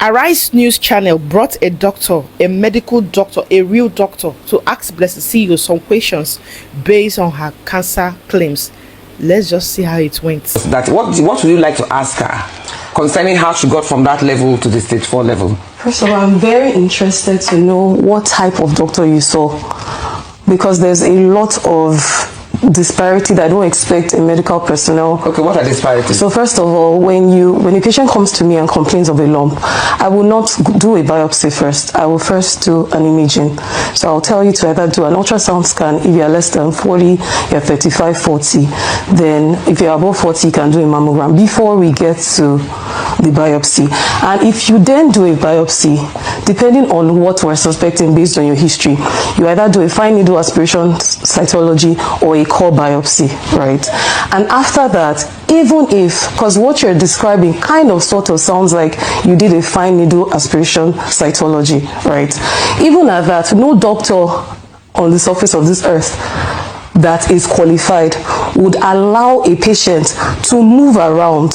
Arise News Channel brought a doctor, a medical doctor, a real doctor, to ask Blessed CEO some questions based on her cancer claims. Let's just see how it went. What would you like to ask her concerning how she got from that level to the stage 4 level? First of all, I'm very interested to know what type of doctor you saw, because there's a lot of disparity that I don't expect in medical personnel. Okay, what are disparities? So first of all, when a patient comes to me and complains of a lump, I will not do a biopsy first. I will first do an imaging. So I'll tell you to either do an ultrasound scan if you're less than 40, you're 35, 40. Then if you're above 40, you can do a mammogram before we get to the biopsy. And if you then do a biopsy, depending on what we're suspecting based on your history, you either do a fine needle aspiration cytology or a core biopsy, right? And after that, even if, because what you're describing kind of sort of sounds like you did a fine needle aspiration cytology, right? Even at that, no doctor on the surface of this earth that is qualified would allow a patient to move around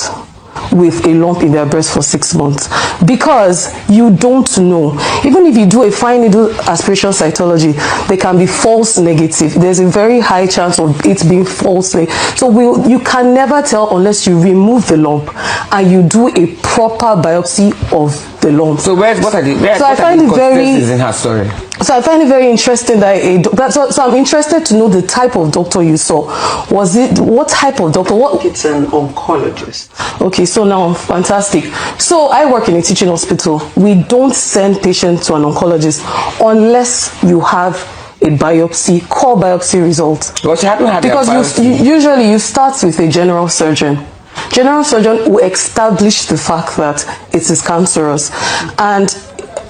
with a lump in their breast for 6 months, because you don't know. Even if you do a fine needle aspiration cytology, they can be false negative. There's a very high chance of it being false. So you can never tell unless you remove the lump and you do a proper biopsy of the lump. So what are the consistencies in her story? So I find it very interesting that so I'm interested to know the type of doctor you saw. What type of doctor? It's an oncologist. Okay, so now, fantastic. So I work in a teaching hospital. We don't send patients to an oncologist unless you have a biopsy, core biopsy result. But you haven't had because usually you start with a general surgeon. General surgeon will establish the fact that it is cancerous, and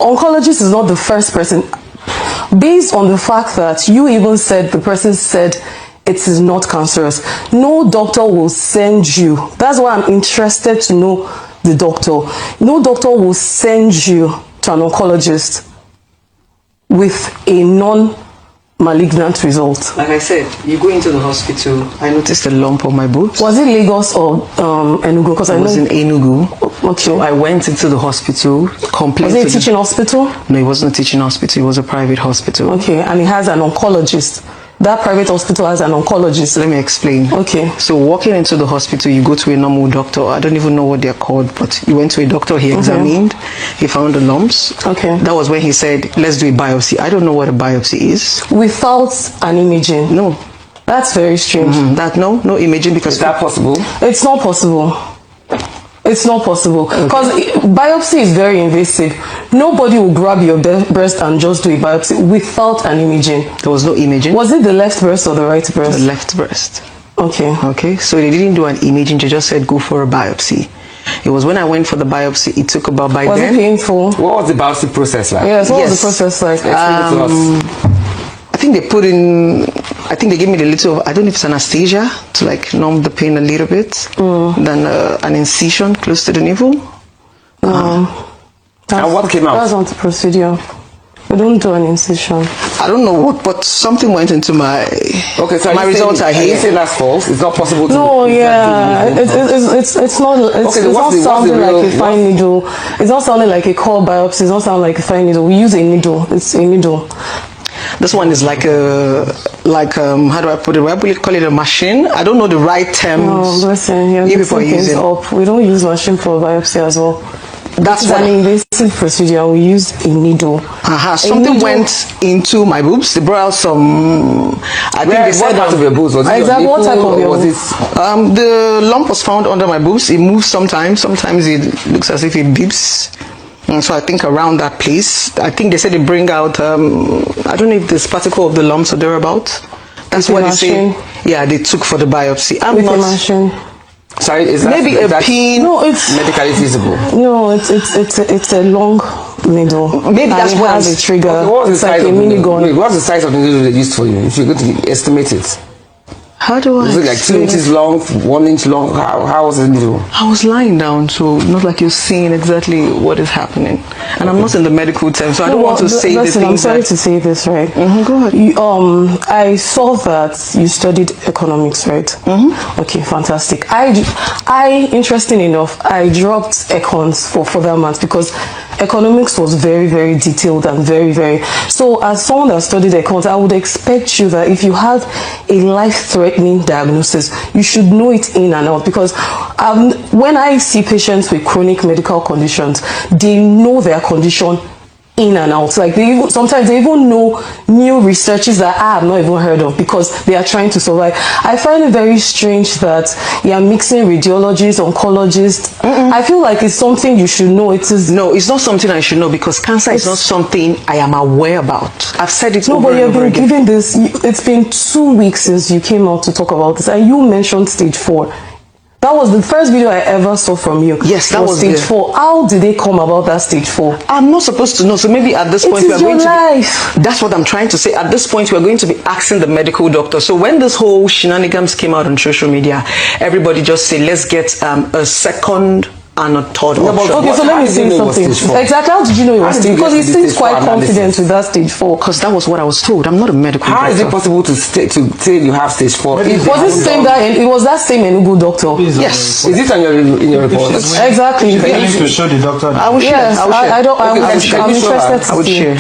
oncologist is not the first person. Based on the fact that you even said, the person said it is not cancerous, no doctor will send you. That's why I'm interested to know the doctor. No doctor will send you to an oncologist with a non-malignant result. Like I said, you go into the hospital. I noticed a lump on my boobs. Was it Lagos or Enugu? Because it was in Enugu. Okay. So I went into the hospital. Was it a teaching hospital? No, it wasn't a teaching hospital. It was a private hospital. Okay, and it has an oncologist. That private hospital has an oncologist. Let me explain. Okay. So walking into the hospital, you go to a normal doctor. I don't even know what they're called, but you went to a doctor, he examined, he found the lumps. Okay. That was when he said, let's do a biopsy. I don't know what a biopsy is. Without an imaging? No. That's very strange. No imaging, because... Is that possible? It's not possible. It's not possible, because biopsy is very invasive. Nobody will grab your breast and just do a biopsy without an imaging. There was no imaging. Was it the left breast or the right breast? The left breast. Okay. Okay, so they didn't do an imaging, they just said go for a biopsy. It was when I went for the biopsy, it took about by then. Was it painful? What was the biopsy process like? Yes, what was the process like? Explain to us. I think they gave me the little, I don't know if it's anesthesia to like numb the pain a little bit. Then an incision close to the navel. And what came out? That's not the procedure. We don't do an incision. I don't know what, but something went into my... Okay, so my results are here. You saying that's false? It's not possible to... No, yeah, it's not sounding like a fine needle. It's not sounding like a core biopsy. It's not sounding like a fine needle. We use a needle. It's a needle. This one is like how do I put it? I call it a machine. I don't know the right terms. Oh, listen, you're mixing things up. We don't use machine for biopsy as well. That's an invasive procedure. We use a needle. Something went into my boobs. They brought out some. I think they said what part of your boobs? Was it exactly what type of your boobs? The lump was found under my boobs. It moves sometimes. Sometimes it looks as if it beeps. And so I think around that place, I think they said they bring out, I don't know if this particle of the lumps or thereabout. That's what they say. Yeah, they took for the biopsy. With a machine. Sorry, is that maybe a pin? No, it's medically feasible. No, it's a long needle. Maybe that's what has a trigger. Okay, what was the size like a mini gun. Wait, what's the size of the needle they used for you? If you're going to estimate it. How do I? Was it like 2 inches long, 1 inch long? How was the needle? I was lying down, so not like you're seeing exactly what is happening. And I'm not in the medical term, so I don't want to say the listen, things I'm sorry that... to say this, right? Go ahead. I saw that you studied economics, right? Okay, fantastic. I interesting enough, I dropped econs for further maths because economics was very, very detailed and very, very... So as someone that studied econs, I would expect you that if you have a life-threatening diagnosis, you should know it in and out, because when I see patients with chronic medical conditions, they know their condition in and out. Like sometimes they even know new researches that I have not even heard of because they are trying to survive. I find it very strange that you are mixing radiologists, oncologists. I feel like it's something you should know. It is. No, it's not something I should know because cancer is not something I am aware about. I've said it over but and you've over been again. giving this. It's been 2 weeks since you came out to talk about this, and you mentioned stage 4. That was the first video I ever saw from you. Yes, that was stage there. 4. How did they come about that stage 4? I'm not supposed to know, so maybe at this point It we are is going your to life. be, that's what I'm trying to say. At this point we are going to be asking the medical doctor. So when this whole shenanigans came out on social media, everybody just say, let's get a second and a third No, but option. Okay, so let How me did you say know it was something. stage 4? Exactly, how did you know it was did stage? you Because get he to the seems stage quite 4 analysis? confident with that stage 4. Because that was what I was told. I'm not a medical How doctor. is it possible to say you have stage 4? Was it same guy? It was that same Enugu doctor. Yes. Is it on in your report? Exactly. You need to show the doctor. I will share. Yes, I will share. I don't. Okay, I'm can you show interested that? to I would see. share.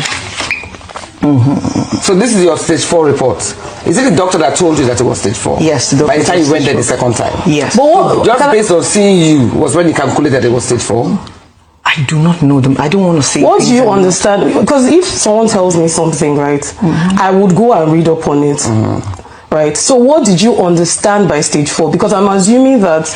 So this is your stage 4 report. Is it the doctor that told you that it was stage 4? Yes, the doctor By the time you said went there the stage second time? Yes. But what? Just can I- based on seeing you was when you calculated it was stage 4? I do not know them. I don't want to say What do things you I'm not- understand? Because if someone tells me something, right, I would go and read up on it. Right. So what did you understand by stage 4? Because I'm assuming that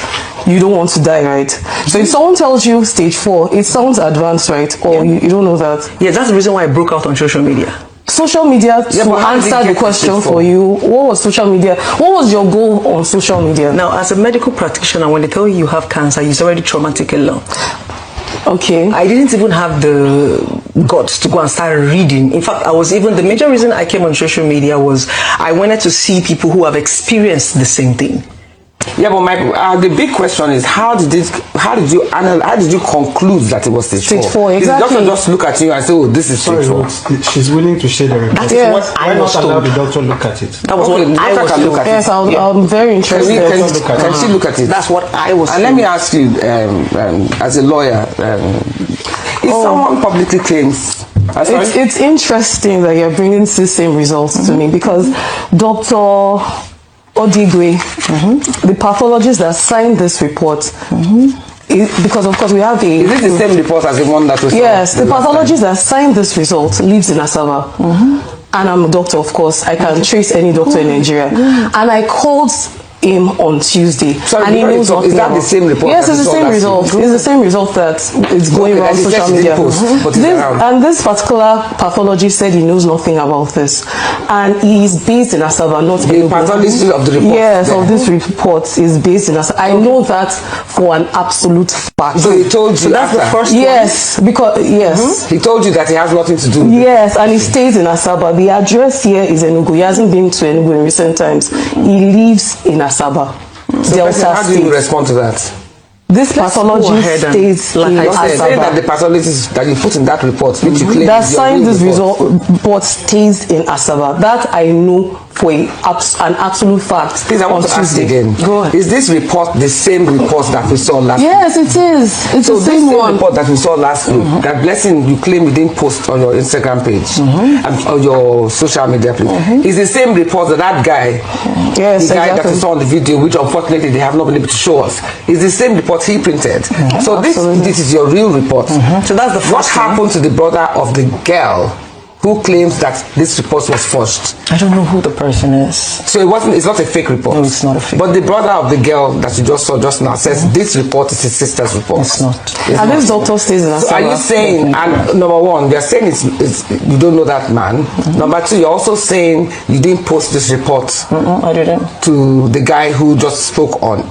you don't want to die, right? So if someone tells you stage 4, it sounds advanced, right? Or you don't know that. Yeah, that's the reason why I broke out on social media. Social media Yeah, to but how did it answer get the to question stage 4? for you. What was social media? What was your goal on social media? Now, as a medical practitioner, when they tell you have cancer, it's already traumatic alone. Okay. I didn't even have the guts to go and start reading. In fact, the major reason I came on social media was I wanted to see people who have experienced the same thing. Yeah, but the big question is how did you conclude that it was stage 4? Exactly. Did the doctor just look at you and say, oh, this is stage 4? She's willing to share the report. That is Yes. what I Why was not allow told. the doctor to look at it? That was Okay, what the I doctor was can told. look at Yes, I'm very interested. Can she look at it? That's what I was And told. let me ask you, as a lawyer, if someone publicly claims... It's interesting that you're bringing the same results to me because Dr. Odigwe, the pathologist that signed this report, because of course we have Is it the same report as the one that was... Yes, the pathologist that signed this result lives in Asaba. And I'm a doctor, of course. I can trace any doctor in Nigeria. And I called him on Tuesday. Sorry, and he knows is nothing that the about- same report Yes, that it's the you saw same last result. week? It's the same result that is going around and he said social he media. didn't post, but it's around. And this particular pathologist said he knows nothing about this. And he is based in Asaba, not The Enugu. pathologist of the report. Yes, there. of this report is based in Asaba. I know that for an absolute fact. So he told you that's the after? first one? Yes, because yes. He told you that he has nothing to do with it? Yes, and he stays in Asaba. The address here is Enugu. He hasn't been to Enugu in recent times. He lives in Asaba. So Delta how do you State. respond to that? This go pathologist ahead and- stays like in I You're said, saying that the Asaba. pathologist that you put in that report, which you claim That is your signed real this report. report stays in Asaba. That I know for an absolute fact. Please, I want on to ask Tuesday. again. Go ahead. Is this report the same report that we saw last week? Yes, it is. It's So the this same same one. report that we saw last week, that blessing you claim you didn't post on your Instagram page and on your social media page, is the same report that guy, Yes, the guy that exactly. we saw on the video, which unfortunately they have not been able to show us, is the same report he printed. So Absolutely. this is your real report. So that's the first What thing. happened to the brother of the girl who claims that this report was forged? I don't know who the person is. So it's not a fake report. No, it's not a fake. But the brother of the girl that you just saw just now says this report is his sister's report. It's not. It's And not. this doctor stays in Asaba. So are you saying, and number one, you're saying it's you don't know that man. Number two, you're also saying you didn't post this report I didn't. to the guy who just spoke on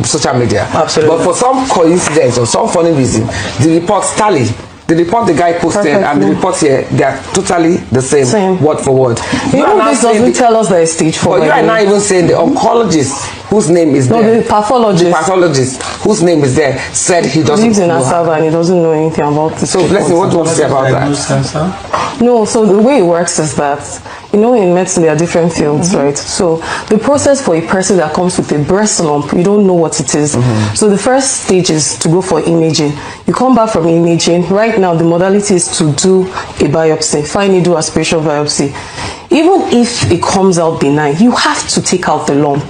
social media. Absolutely. But for some coincidence or some funny reason, the reports tally. The report the guy posted and the Perfectly. report here, they are totally the same, Same. word for word. You are know, now this saying doesn't tell us that it's stage 4. but you by are the now way. even saying the oncologist whose name is No, there. the pathologist. The pathologist whose name is there said he doesn't Lives in know her. Asaba and he doesn't know anything about this. So Blessing, what do you want to say about Diagnosed that? cancer? No, so the way it works is that, you know, in medicine there are different fields, right? So the process for a person that comes with a breast lump, you don't know what it is. So the first stage is to go for imaging. You come back from imaging. Right now, the modality is to do a biopsy, fine needle aspiration biopsy. Even if it comes out benign, you have to take out the lump.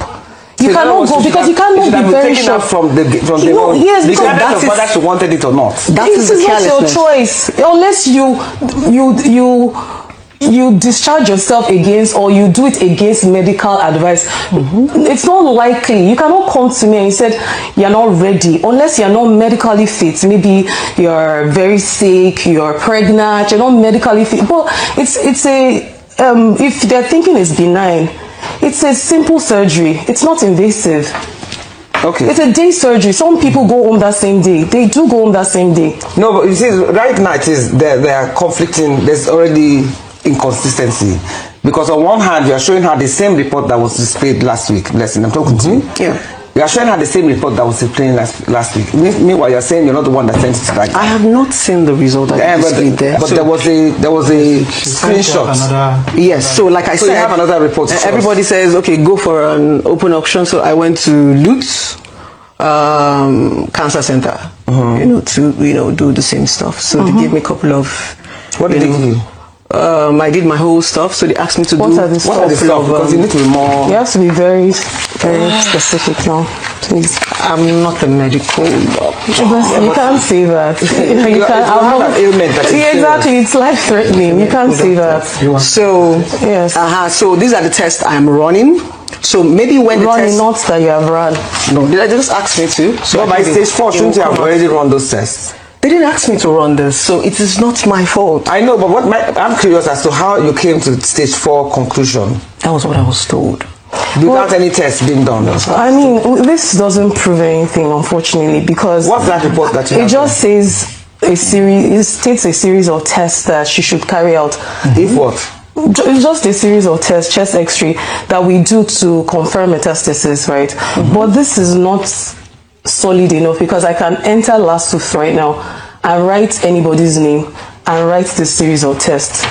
You cannot go because you cannot be very sure. From the No, womb. yes, because Regardless that of whether she wanted it or not. That it is the is not your carelessness. choice unless you discharge yourself against or you do it against medical advice. It's not likely. You cannot come to me and you said you're not ready unless you're not medically fit. Maybe you're very sick, you're pregnant, you're not medically fit. But it's a if they're thinking it's benign, it's a simple surgery. It's not invasive. Okay. It's a day surgery. Some people go home that same day. They do go home that same day. No, but you see, right now it is they are conflicting. There's already inconsistency because on one hand you are showing her the same report that was displayed last week. Blessing, I'm talking to you. Yeah. You are showing her the same report that was displayed last week. Meanwhile, you are saying you're not the one that sent it back. I have not seen the result that Yeah, you but displayed there. but So- there was a She sent screenshot. out another. Yes, so like I So you said, have another report to show everybody us. says, okay, go for an open auction. So I went to Lutz Cancer Center, to do the same stuff. So they gave me a couple of. What did they give you? I did my whole stuff. So they asked me to What do. are the What are the couple stuff? Because you need to be more. You have to be very, very specific now, please. I'm not a medical doctor. But you can't say that. You You have an ailment that is Yeah, exactly. It's life-threatening. You can't say that. So Yes. So these are the tests I'm running. So maybe when the Running, test. not that you have run. No, did I just ask me to? So So I by did stage it. 4, It shouldn't will you have come out. already run those tests? They didn't ask me to run this, so it is not my fault. I know, but I'm curious as to how you came to stage 4 conclusion That was what I was told. without any tests being done. I mean, this doesn't prove anything, unfortunately, because What's that report that you it have? just says it states a series of tests that she should carry out. If what? It's just a series of tests, chest x-ray, that we do to confirm metastasis, right? But this is not solid enough because I can enter LastTooth right now and write anybody's name and write the series of tests,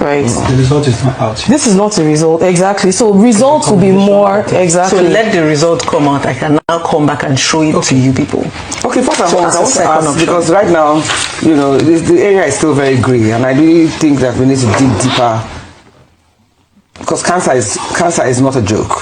right? The result is not out. This is not a result, exactly. So results will be more, So exactly. let the result come out. I can now come back and show it to you people. Okay, first and So foremost, I as a want to second ask, option. because right now, the area is still very grey, and I really think that we need to dig deeper because cancer is not a joke.